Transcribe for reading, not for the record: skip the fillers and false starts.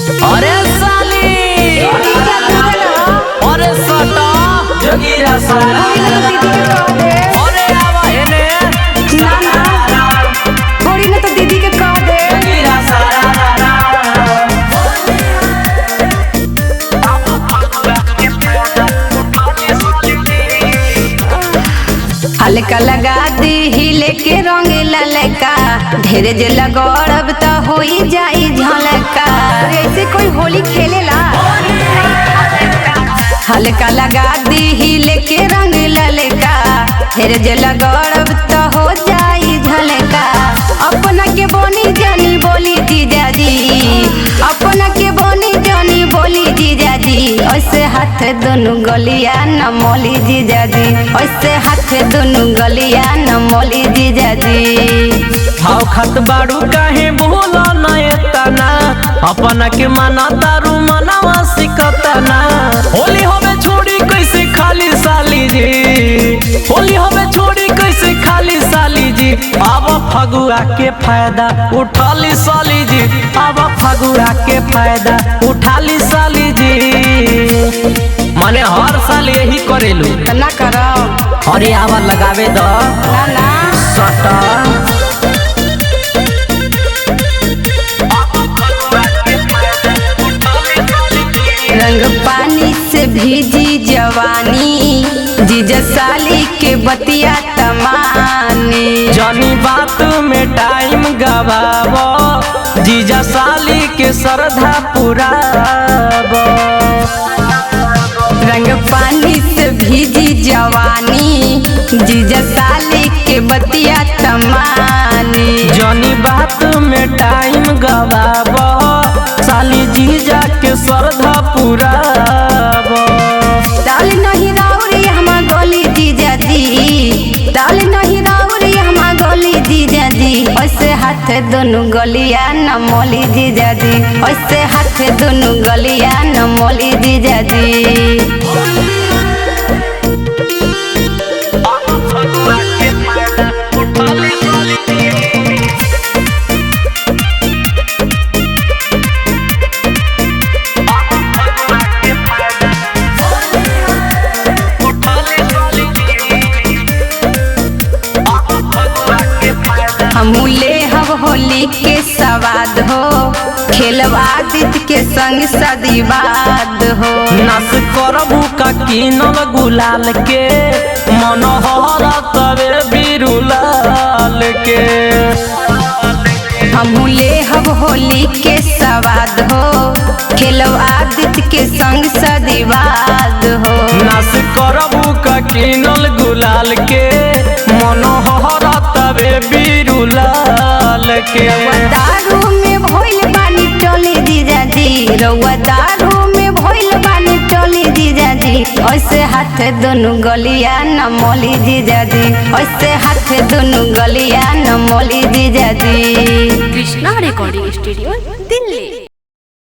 अरे साली अरे सटा जोगीरा सारा अरे आवा हेने ना ना थोड़ी ना तो दीदी के कह दे जोगीरा सारा हल्का लगा दी हिले के रंग ललका ढेरे जे लगौड़ब तो हो ही जाई झलका। ऐसे कोई होली खेलेला हल्का लगा दी हिले के रंग ललका ढेरे जे लगौड़ब तो हो जाई झलका। अपना के बोनी जानी बोली जीजा जी अपना के बोनी जानी बोली जीजा जी ऐसे हाथ दोनों गलिया न मोली जीजा जी ऐसे हाथ दोनों गलिया न मोली जीजा जी। हाउ खत बाड़ू काहे बोला ना एतना अपना के मना तारू मनावा सिकतना। होली हमें छोड़ी कैसे खाली साली जी होली हमें छोड़ी कैसे खाली साली जी। अब फगुआ के फायदा उठाली साली जी अब फगुआ के फायदा उठाली साली जी। माने हर साल यही करेलू ना करो अरे आवा लगावे दो ना ना सटा रंग पानी से भीजी जवानी जीजा साली के बतिया तमानी। जानी बात में टाइम गवाबो जीजा साली के श्रद्धा पुराबो। रंग पानी से भीजी जवानी जीजा साली के बतिया तमानी। जानी बात में टाइम गवाबो साली जीजा के श्रद्धा पुराबो। डाल नहीं राउरी हमार गोली जीजा जी डाल नहीं राउरी हमार गोली जीजा जी ऐसे हाथ दोनों गलिया न मोली जीजा जी ऐसे हाथ दोनों गलिया न मोली जीजा जी। हमू ले हब होली के सवाद हो खेलब आदित्य के संग सदीवाद हो। नास करबू का किनल गुलाल के मनोहर तबे बिरुलाल के। हमू ले हब होली के सवाद हो खेलब आदित्य के संग सदीवाद हो। नास करबू का किनल गुलाल के मनोहर तबे बिरुलाल के। दारू में भोइल बानी टोली जीजा जी रउआ दारू में भोइल बानी टोली जीजा जी ऐसे हाथ दोनों गलिया न मोली जीजा जी ऐसे हाथ दोनों गलिया न मोली जीजा जी। Krishna recording studio Delhi.